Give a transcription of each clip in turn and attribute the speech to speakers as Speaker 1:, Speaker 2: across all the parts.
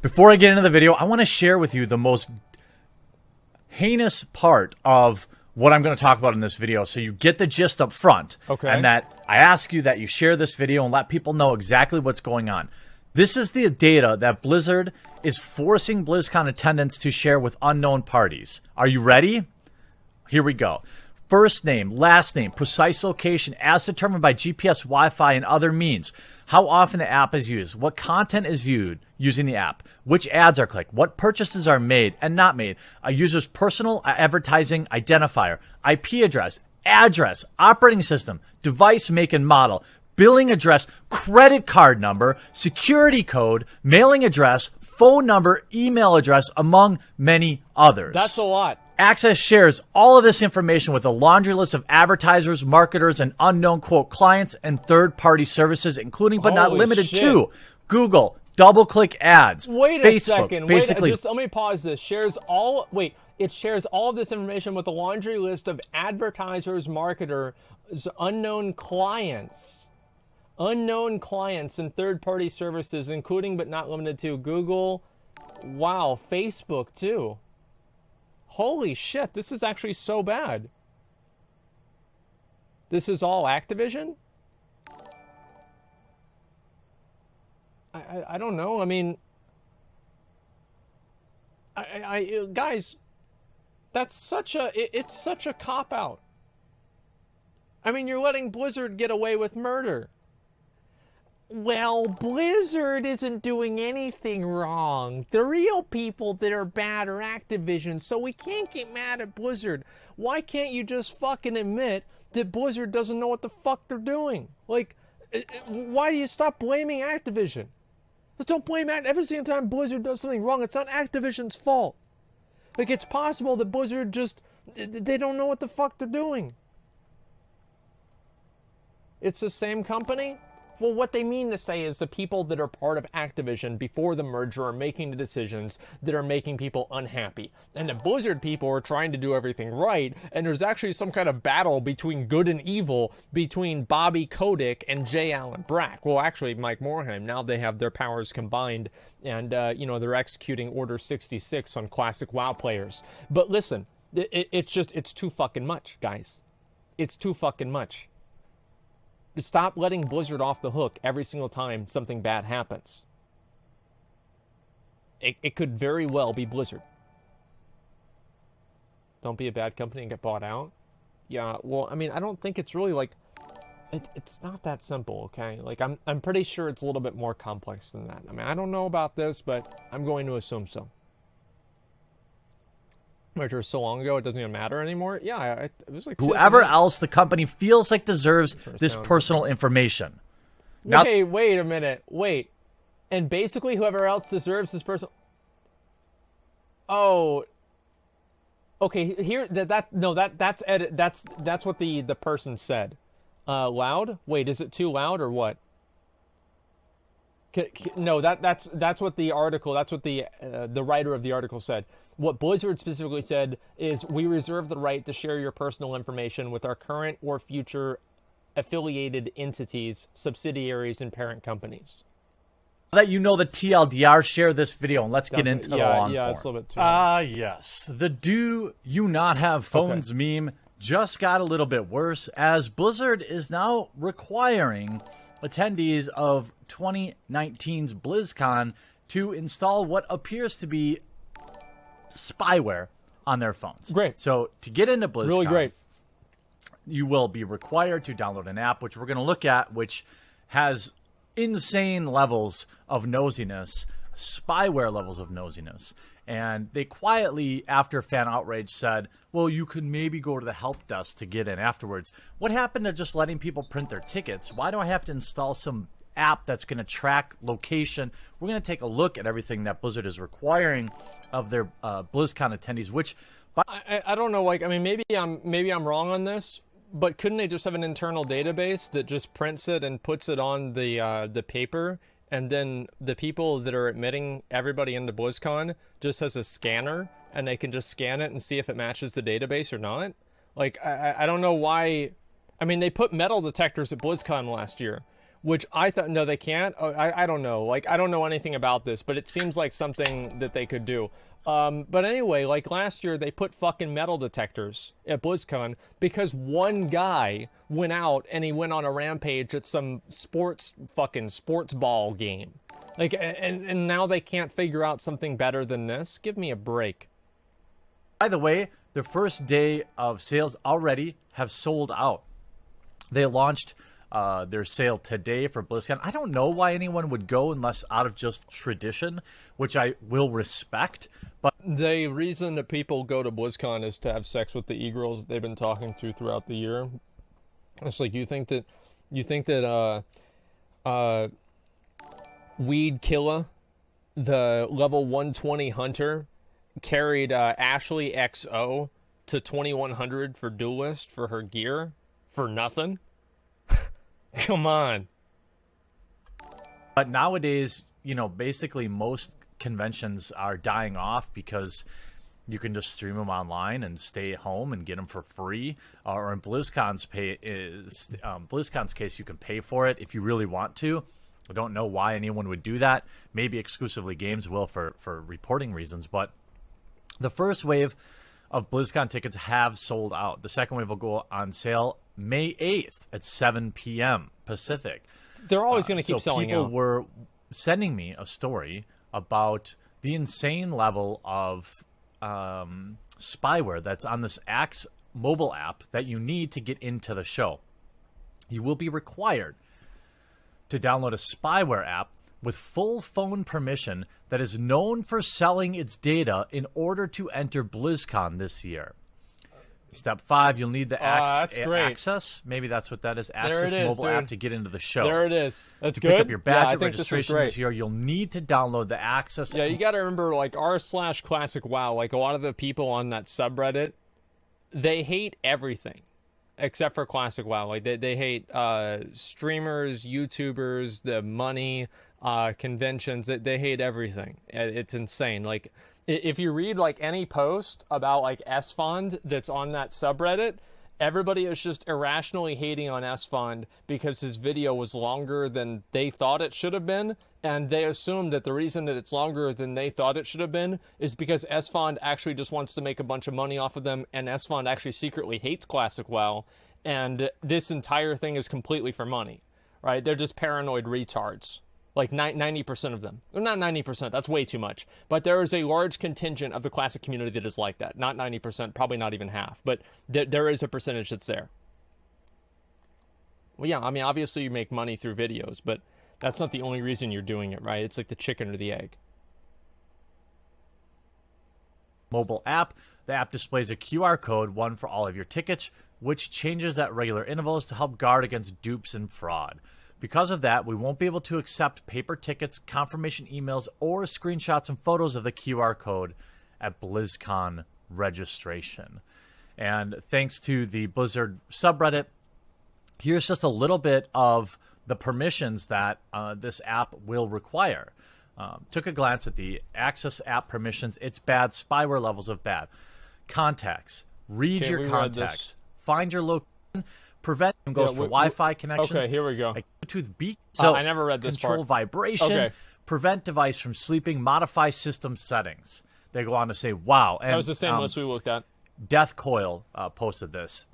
Speaker 1: Before I get into the video, I want to share with you the most heinous part of what I'm going to talk about in this video so you get the gist up front.
Speaker 2: Okay.
Speaker 1: And that I ask you that you share this video and let people know exactly what's going on. This is the data that Blizzard is forcing BlizzCon attendants to share with unknown parties. Are you ready? Here we go. First name, last name, precise location as determined by GPS, Wi-Fi, and other means. How often the app is used. What content is viewed using the app. Which ads are clicked. What purchases are made and not made. A user's personal advertising identifier. IP address, operating system, device make and model, billing address, credit card number, security code, mailing address, phone number, email address, among many others.
Speaker 2: That's a lot.
Speaker 1: Access shares all of this information with a laundry list of advertisers, marketers, and unknown, quote, clients and third-party services, incling but not limited to Google, DoubleClick ads,
Speaker 2: Wait
Speaker 1: Facebook,
Speaker 2: a second.
Speaker 1: basically.
Speaker 2: Let me pause this. It shares all of this information with a laundry list of advertisers, marketers, unknown clients, and third-party services, including but not limited to Google, wow, Facebook too. Holy shit, this is actually so bad. This is all Activision? I don't know. I mean, guys, that's such a cop-out. I mean, you're letting Blizzard get away with murder. Well, Blizzard isn't doing anything wrong. The real people that are bad are Activision, so we can't get mad at Blizzard. Why can't you just fucking admit that Blizzard doesn't know what the fuck they're doing? Like, why do you stop blaming Activision? Just don't blame Activision. Every single time Blizzard does something wrong, it's not Activision's fault. Like, it's possible that Blizzard just, they don't know what the fuck they're doing. It's the same company? Well, what they mean to say is the people that are part of Activision before the merger are making the decisions that are making people unhappy. And the Blizzard people are trying to do everything right, and there's actually some kind of battle between good and evil between Bobby Kotick and J. Allen Brack. Well, actually, Mike Morhaime. Now they have their powers combined, and, they're executing Order 66 on classic WoW players. But listen, it's too fucking much, guys. It's too fucking much. Stop letting Blizzard off the hook every single time something bad happens. It could very well be Blizzard. Don't be a bad company and get bought out. Yeah, well, I mean, I don't think it's really like... It's not that simple, okay? Like, I'm pretty sure it's a little bit more complex than that. I mean, I don't know about this, but I'm going to assume so. Which was so long ago, it doesn't even matter anymore. Yeah, it was like
Speaker 1: whoever else the company feels like deserves this personal information.
Speaker 2: Now, wait a minute. Wait. And basically whoever else deserves this personal... Oh. Okay, here that's what the person said. Loud? Wait, is it too loud or what? No, that's what the article, that's what the writer of the article said. What Blizzard specifically said is, we reserve the right to share your personal information with our current or future affiliated entities, subsidiaries, and parent companies.
Speaker 1: That you know the TLDR, share this video, and let's get into the long form.
Speaker 2: It's a little bit too long.
Speaker 1: Yes. The do you not have phones meme just got a little bit worse, as Blizzard is now requiring attendees of 2019's BlizzCon to install what appears to be spyware on their phones.
Speaker 2: Great.
Speaker 1: So to get into BlizzCon,
Speaker 2: really great,
Speaker 1: you will be required to download an app, which we're going to look at, which has insane levels of nosiness, spyware levels of nosiness. And they quietly, after fan outrage, said, well, you could maybe go to the help desk to get in afterwards. What happened to just letting people print their tickets? Why do I have to install some app that's going to track location? We're going to take a look at everything that Blizzard is requiring of their BlizzCon attendees, which...
Speaker 2: I don't know, like, I mean, maybe I'm wrong on this, but couldn't they just have an internal database that just prints it and puts it on the paper, and then the people that are admitting everybody into BlizzCon just has a scanner, and they can just scan it and see if it matches the database or not? Like, I don't know why... I mean, they put metal detectors at BlizzCon last year. which I thought, no, they can't. Oh, I don't know. Like, I don't know anything about this, but it seems like something that they could do. But anyway, like last year, they put fucking metal detectors at BlizzCon because one guy went out and he went on a rampage at some sports ball game. Like, and now they can't figure out something better than this? Give me a break.
Speaker 1: By the way, the first day of sales already have sold out. They launched their sale today for BlizzCon. I don't know why anyone would go unless out of just tradition, which I will respect. But
Speaker 2: the reason that people go to BlizzCon is to have sex with the e-girls they've been talking to throughout the year. It's like you think that Weed Killa, the level 120 hunter, carried Ashley XO to 2100 for Duelist for her gear for nothing. Come on.
Speaker 1: But nowadays, you know, basically most conventions are dying off because you can just stream them online and stay at home and get them for free. Or in BlizzCon's case, you can pay for it if you really want to. I don't know why anyone would do that. Maybe exclusively games will for reporting reasons. But the first wave of BlizzCon tickets have sold out. The second wave will go on sale May 8th at 7 p.m. Pacific.
Speaker 2: They're always going to keep selling out.
Speaker 1: People were sending me a story about the insane level of spyware that's on this Axe mobile app that you need to get into the show. You will be required to download a spyware app with full phone permission that is known for selling its data in order to enter BlizzCon this year. Step 5, you'll need the access. Maybe that's what that is. Access mobile app to get into the show.
Speaker 2: There it is. That's good.
Speaker 1: Pick up your badge at registration this year. You'll need to download the access.
Speaker 2: Yeah, you got to remember, like r/classic WoW. Like a lot of the people on that subreddit, they hate everything except for classic WoW. Like they hate streamers, YouTubers, the money, conventions. They hate everything. It's insane. Like, if you read like any post about like S-Fond that's on that subreddit, everybody is just irrationally hating on S-Fond because his video was longer than they thought it should have been, and they assume that the reason that it's longer than they thought it should have been is because S-Fond actually just wants to make a bunch of money off of them, and S-Fond actually secretly hates classic WoW, and this entire thing is completely for money, right? They're just paranoid retards. Like 90% of them. Or not 90%, that's way too much. But there is a large contingent of the classic community that is like that. Not 90%, probably not even half. But there is a percentage that's there. Well, yeah, I mean, obviously you make money through videos, but that's not the only reason you're doing it, right? It's like the chicken or the egg.
Speaker 1: Mobile app. The app displays a QR code, one for all of your tickets, which changes at regular intervals to help guard against dupes and fraud. Because of that, we won't be able to accept paper tickets, confirmation emails, or screenshots and photos of the QR code at BlizzCon registration. And thanks to the Blizzard subreddit, here's just a little bit of the permissions that this app will require. Took a glance at the Access app permissions. It's bad. Spyware levels of bad. Contacts. Read your contacts. Find your location. Prevent goes for Wi-Fi connections.
Speaker 2: Okay, here we go.
Speaker 1: Like Bluetooth beacon. So
Speaker 2: I never read this
Speaker 1: control
Speaker 2: part.
Speaker 1: Vibration.
Speaker 2: Okay.
Speaker 1: Prevent device from sleeping. Modify system settings. They go on to say, wow. And
Speaker 2: that was the same list we looked at.
Speaker 1: Death Coil posted this.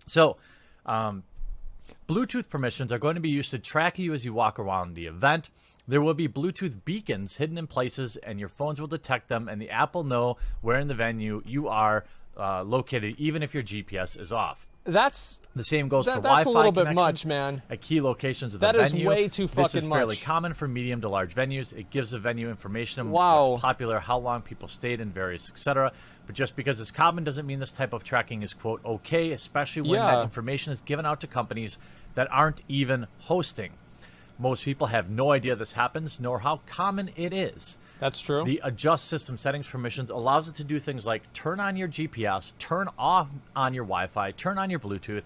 Speaker 1: So, Bluetooth permissions are going to be used to track you as you walk around the event. There will be Bluetooth beacons hidden in places, and your phones will detect them, and the app will know where in the venue you are located, even if your GPS is off.
Speaker 2: That's
Speaker 1: the same goes for
Speaker 2: that's
Speaker 1: Wi-Fi
Speaker 2: a little bit
Speaker 1: connections
Speaker 2: much, man.
Speaker 1: At key locations of the
Speaker 2: That
Speaker 1: venue.
Speaker 2: is way too fucking much.
Speaker 1: This is fairly common for medium to large venues. It gives the venue information,
Speaker 2: wow.
Speaker 1: what's popular, how long people stayed in various, etc. But just because it's common doesn't mean this type of tracking is, quote, okay, especially when that information is given out to companies that aren't even hosting. Most people have no idea this happens, nor how common it is.
Speaker 2: That's true.
Speaker 1: The adjust system settings permissions allows it to do things like turn on your GPS, turn off on your Wi-Fi, turn on your Bluetooth,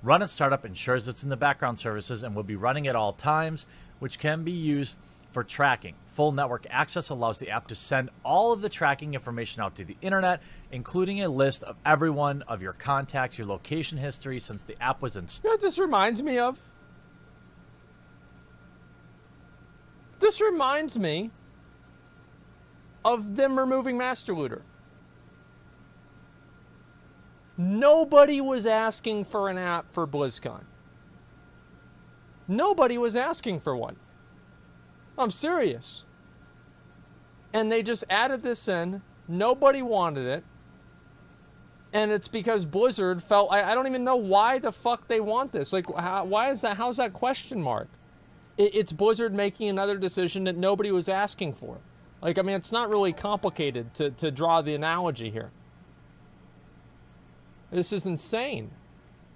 Speaker 1: run at startup, ensures it's in the background services and will be running at all times, which can be used for tracking. Full network access allows the app to send all of the tracking information out to the internet, including a list of everyone, of your contacts, your location history since the app was installed.
Speaker 2: You know what this reminds me of? This reminds me of them removing Master Looter. Nobody was asking for an app for BlizzCon. Nobody was asking for one. I'm serious. And they just added this in. Nobody wanted it. And it's because Blizzard felt... I don't even know why the fuck they want this. Like, why is that? How's that question mark? It's Blizzard making another decision that nobody was asking for. Like, I mean, it's not really complicated to draw the analogy here. This is insane.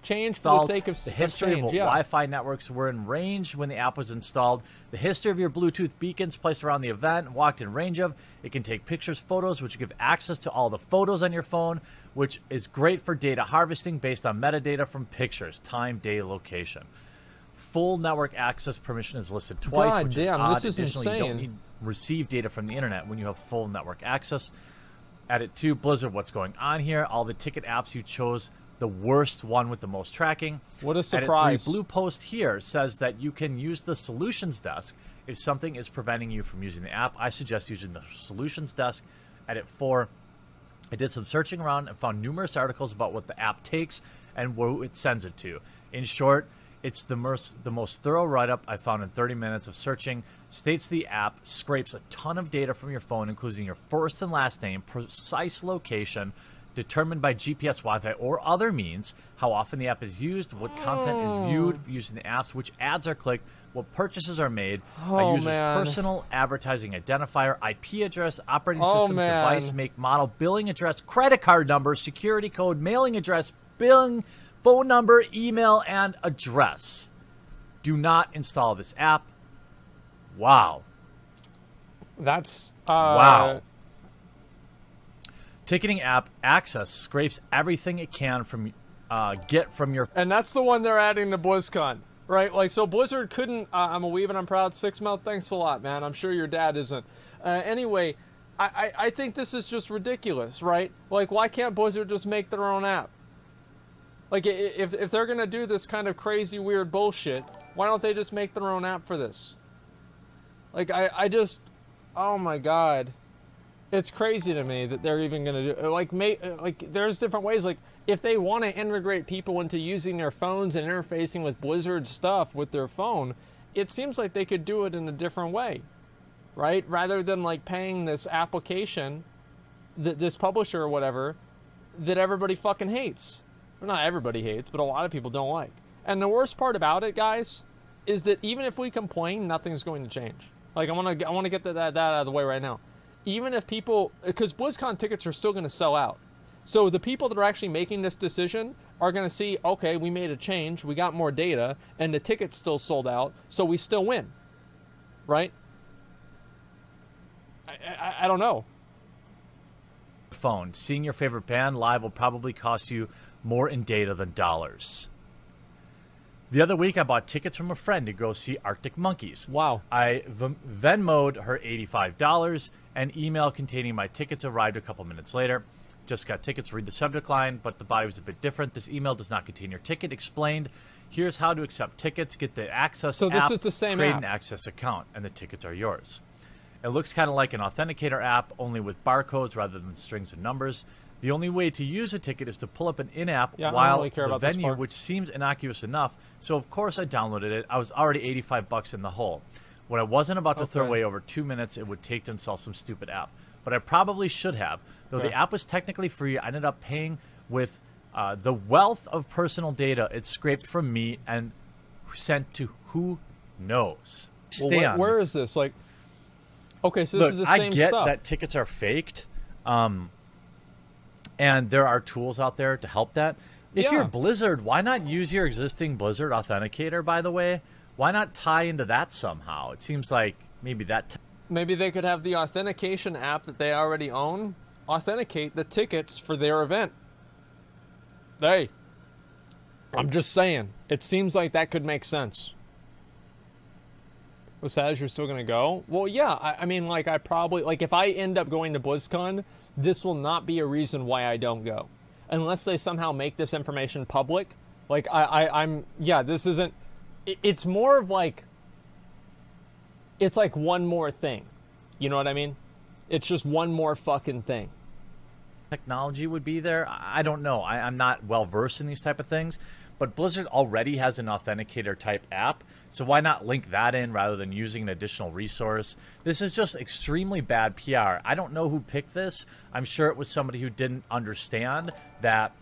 Speaker 2: Change for the sake of
Speaker 1: the history of what
Speaker 2: change,
Speaker 1: Wi-Fi networks were in range when the app was installed, the history of your Bluetooth beacons placed around the event and walked in range of. It can take pictures, photos, which give access to all the photos on your phone, which is great for data harvesting based on metadata from pictures, time, day, location. Full network access permission is listed twice,
Speaker 2: God
Speaker 1: which
Speaker 2: damn,
Speaker 1: is odd.
Speaker 2: this is
Speaker 1: Additionally, you don't
Speaker 2: insane.
Speaker 1: need to receive data from the internet when you have full network access. Edit 2, Blizzard, what's going on here? All the ticket apps you chose, the worst one with the most tracking.
Speaker 2: What a
Speaker 1: Edit
Speaker 2: surprise.
Speaker 1: 3, Blue Post here says that you can use the Solutions Desk if something is preventing you from using the app. I suggest using the Solutions Desk. Edit 4, I did some searching around and found numerous articles about what the app takes and where it sends it to. In short, it's the most thorough write-up I found in 30 minutes of searching. States the app scrapes a ton of data from your phone, including your first and last name, precise location, determined by GPS, Wi-Fi, or other means, how often the app is used, what content is viewed using the apps, which ads are clicked, what purchases are made, a user's personal advertising identifier, IP address, operating system, device, make, model, billing address, credit card number, security code, mailing address, billing, phone number, email, and address. Do not install this app. Wow.
Speaker 2: That's...
Speaker 1: wow. Ticketing app Access scrapes everything it can from get from your...
Speaker 2: And that's the one they're adding to BlizzCon, right? Like, so Blizzard couldn't... I'm a weave and I'm proud. 6mouth, thanks a lot, man. I'm sure your dad isn't. Anyway, I think this is just ridiculous, right? Like, why can't Blizzard just make their own app? Like, if they're going to do this kind of crazy, weird bullshit, why don't they just make their own app for this? Like, I just... Oh, my God. It's crazy to me that they're even going to do... Like, there's different ways. Like, if they want to integrate people into using their phones and interfacing with Blizzard stuff with their phone, it seems like they could do it in a different way, right? Rather than, like, paying this application, this publisher or whatever, that everybody fucking hates. Well, not everybody hates, but a lot of people don't like. And the worst part about it, guys, is that even if we complain, nothing's going to change. Like, I want to get that out of the way right now. Even if people, because BlizzCon tickets are still going to sell out. So the people that are actually making this decision are going to see, okay, we made a change, we got more data, and the tickets still sold out, so we still win. Right? I don't know.
Speaker 1: Phone. Seeing your favorite band live will probably cost you more in data than dollars. The other week, I bought tickets from a friend to go see Arctic Monkeys.
Speaker 2: Wow.
Speaker 1: I Venmo'd her $85. An email containing my tickets arrived a couple minutes later. Just got tickets, read the subject line, but the body was a bit different. This email does not contain your ticket. Explained. Here's how to accept tickets. Get the Access app.
Speaker 2: So this is the same
Speaker 1: create
Speaker 2: app.
Speaker 1: an Access account, and the tickets are yours. It looks kind of like an authenticator app, only with barcodes rather than strings of numbers. The only way to use a ticket is to pull up an in-app while the venue, which seems innocuous enough. So, of course, I downloaded it. I was already $85 in the hole. When I wasn't about to throw away over 2 minutes it would take to install some stupid app. But I probably should have. Though the app was technically free, I ended up paying with the wealth of personal data it scraped from me and sent to who knows.
Speaker 2: Well, where is this? Like, okay, so this is the same stuff.
Speaker 1: I get that tickets are faked. And there are tools out there to help that. If you're Blizzard, why not use your existing Blizzard authenticator, by the way? Why not tie into that somehow? It seems like maybe that...
Speaker 2: Maybe they could have the authentication app that they already own authenticate the tickets for their event. Hey, I'm just saying. It seems like that could make sense. Well, Saz, you're still going to go? Well, yeah. I mean, like, I probably... Like, if I end up going to BlizzCon, this will not be a reason why I don't go. Unless they somehow make this information public. Like, I'm... Yeah, this isn't... It's more of, like... It's like one more thing. You know what I mean? It's just one more fucking thing.
Speaker 1: Technology would be there. I don't know. I'm not well versed in these type of things, but Blizzard already has an authenticator type app, so why not link that in rather than using an additional resource? This is just extremely bad PR. I don't know who picked this. I'm sure it was somebody who didn't understand that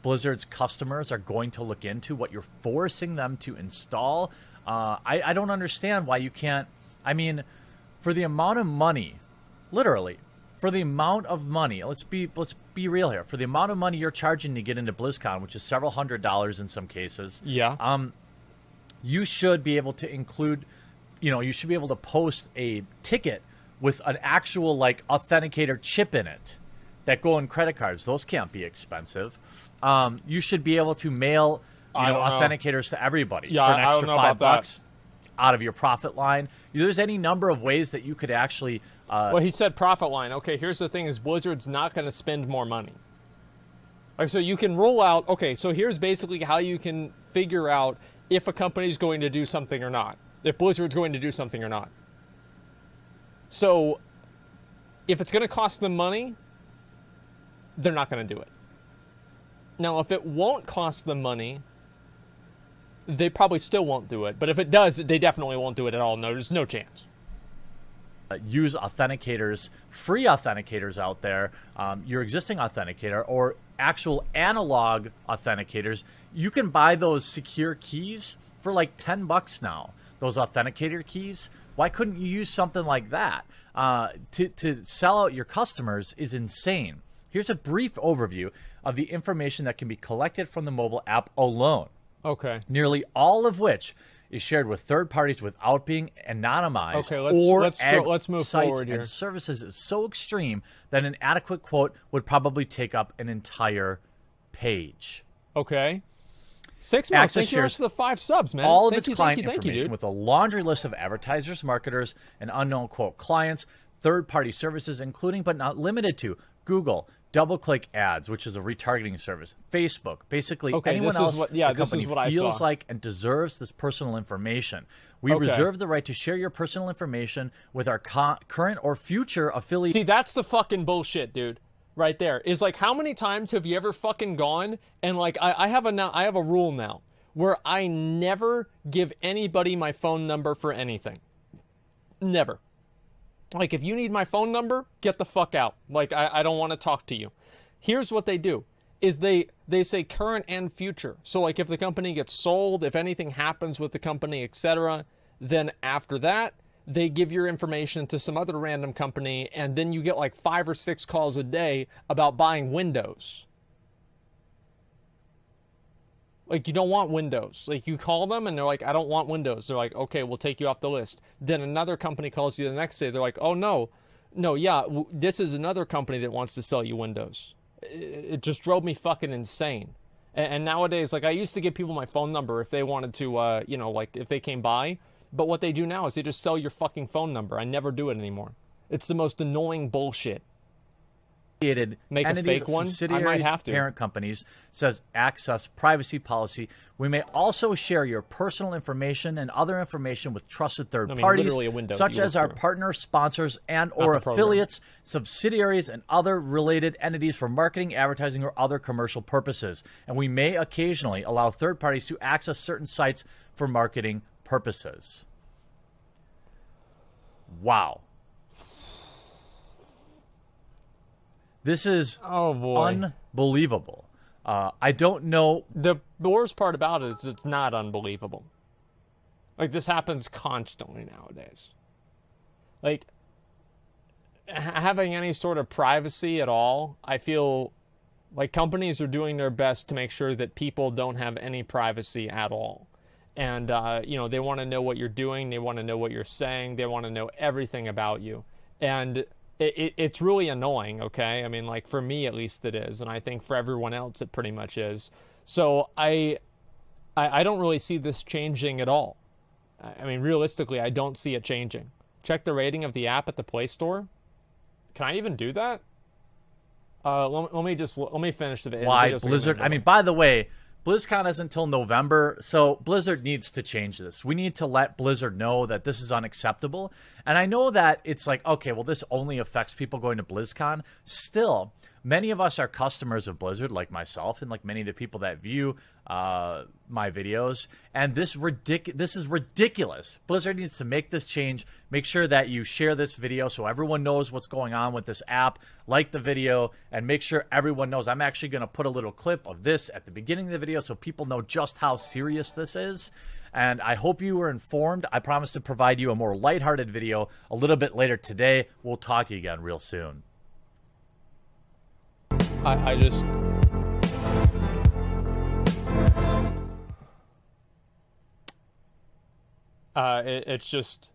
Speaker 1: Blizzard's customers are going to look into what you're forcing them to install. I don't understand why you can't. I mean, for the amount of money, literally, for the amount of money, let's be real here. For the amount of money you're charging to get into BlizzCon, which is several $100s in some cases, you should be able to include, you should be able to post a ticket with an actual like authenticator chip in it that go in credit cards. Those can't be expensive. You should be able to mail, authenticators to everybody for an extra $5 out of your profit line. There's any number of ways that you could actually.
Speaker 2: Well, he said profit line. Okay, here's the thing: is Blizzard's not going to spend more money. Like, so you can roll out. Okay, so here's basically how you can figure out if a company's going to do something or not. If Blizzard's going to do something or not. So, if it's going to cost them money, they're not going to do it. Now, if it won't cost them money, they probably still won't do it. But if it does, they definitely won't do it at all. No, there's no chance.
Speaker 1: Use authenticators, free authenticators out there, your existing authenticator, or actual analog authenticators. You can buy those secure keys for like $10 now. Those authenticator keys. Why couldn't you use something like that? To sell out your customers is insane. Here's a brief overview of the information that can be collected from the mobile app alone.
Speaker 2: Okay.
Speaker 1: Nearly all of which is shared with third parties without being anonymized.
Speaker 2: Okay, let's move
Speaker 1: sites
Speaker 2: forward here.
Speaker 1: And services is so extreme that an adequate quote would probably take up an entire page.
Speaker 2: Okay. 6 months.
Speaker 1: Access
Speaker 2: Thank you much for the 5 subs, man.
Speaker 1: All of
Speaker 2: Thank
Speaker 1: its client
Speaker 2: you,
Speaker 1: information
Speaker 2: dude.
Speaker 1: with a laundry list of advertisers, marketers, and unknown quote clients, third-party services, including but not limited to Google, DoubleClick Ads, which is a retargeting service, Facebook, basically anyone else the company feels like and deserves this personal information. We reserve the right to share your personal information with our current or future affiliates.
Speaker 2: See, that's the fucking bullshit, dude. Right there is like, how many times have you ever fucking gone and like I have a rule now where I never give anybody my phone number for anything. Never. Like, if you need my phone number, get the fuck out. Like, I don't want to talk to you. Here's what they do, is they say current and future. So, like, if the company gets sold, if anything happens with the company, etc., then after that, they give your information to some other random company, and then you get like 5 or 6 calls a day about buying Windows. Like, you don't want Windows. Like, you call them and they're like, I don't want Windows. They're like, okay, we'll take you off the list. Then another company calls you the next day. They're like, oh, no, this is another company that wants to sell you Windows. It just drove me fucking insane. And nowadays, like, I used to give people my phone number if they wanted to, like, if they came by. But what they do now is they just sell your fucking phone number. I never do it anymore. It's the most annoying bullshit.
Speaker 1: Make
Speaker 2: a fake one? I might have to.
Speaker 1: Parent companies says access privacy policy. We may also share your personal information and other information with trusted third parties, such as our partner, sponsors, and or affiliates, subsidiaries, and other related entities for marketing, advertising, or other commercial purposes. And we may occasionally allow third parties to access certain sites for marketing purposes. Wow. This is unbelievable. I don't know.
Speaker 2: The worst part about it is it's not unbelievable. Like, this happens constantly nowadays. Like, having any sort of privacy at all, I feel like companies are doing their best to make sure that people don't have any privacy at all. And, they want to know what you're doing. They want to know what you're saying. They want to know everything about you. And it's really annoying, okay? I mean, like, for me at least it is, and I think for everyone else it pretty much is. So I don't really see this changing at all. I mean, realistically, I don't see it changing. Check the rating of the app at the Play Store. Can I even do that? Let me finish the video.
Speaker 1: Why Blizzard? I mean, by the way, BlizzCon isn't until November, so Blizzard needs to change this. We need to let Blizzard know that this is unacceptable. And I know that it's like, okay, well, this only affects people going to BlizzCon. Still, many of us are customers of Blizzard, like myself, and like many of the people that view my videos. And this is ridiculous. Blizzard needs to make this change. Make sure that you share this video so everyone knows what's going on with this app. Like the video, and make sure everyone knows. I'm actually going to put a little clip of this at the beginning of the video so people know just how serious this is. And I hope you were informed. I promise to provide you a more lighthearted video a little bit later today. We'll talk to you again real soon.
Speaker 2: I just... it's just...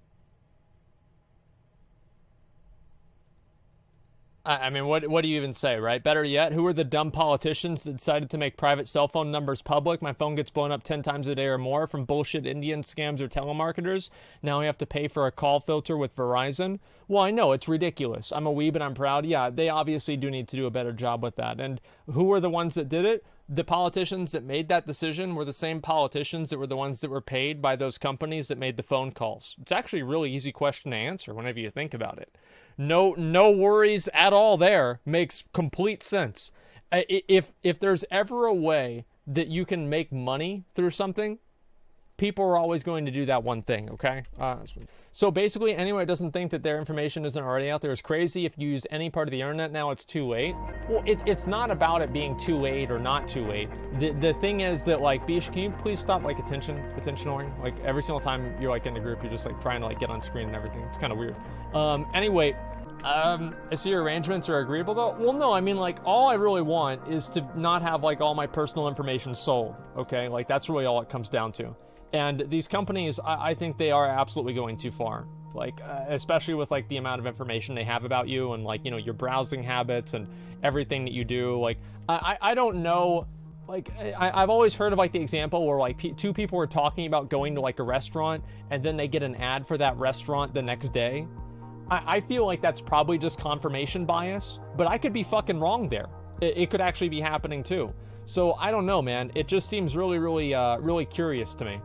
Speaker 2: I mean, what do you even say, right? Better yet, who are the dumb politicians that decided to make private cell phone numbers public? My phone gets blown up 10 times a day or more from bullshit Indian scams or telemarketers. Now I have to pay for a call filter with Verizon. Well, I know, it's ridiculous. I'm a weeb and I'm proud. Yeah, they obviously do need to do a better job with that. And who were the ones that did it? The politicians that made that decision were the same politicians that were the ones that were paid by those companies that made the phone calls. It's actually a really easy question to answer whenever you think about it. No worries at all there. Makes complete sense. If there's ever a way that you can make money through something, people are always going to do that one thing, okay? So basically, anyone that doesn't think that their information isn't already out there is crazy. If you use any part of the internet now, it's too late. Well, it's not about it being too late or not too late. The thing is that, like, Bish, can you please stop, like, attentioning? Like, every single time you're, like, in the group, you're just, like, trying to, like, get on screen and everything. It's kind of weird. Anyway, so your arrangements are agreeable, though? Well, no, I mean, like, all I really want is to not have, like, all my personal information sold, okay? Like, that's really all it comes down to. And these companies, I think they are absolutely going too far. Like, especially with, like, the amount of information they have about you and, like, you know, your browsing habits and everything that you do. Like, I don't know. Like, I've always heard of, like, the example where, like, two people are talking about going to, like, a restaurant and then they get an ad for that restaurant the next day. I feel like that's probably just confirmation bias, but I could be fucking wrong there. It could actually be happening too. So I don't know, man. It just seems really, really, really curious to me.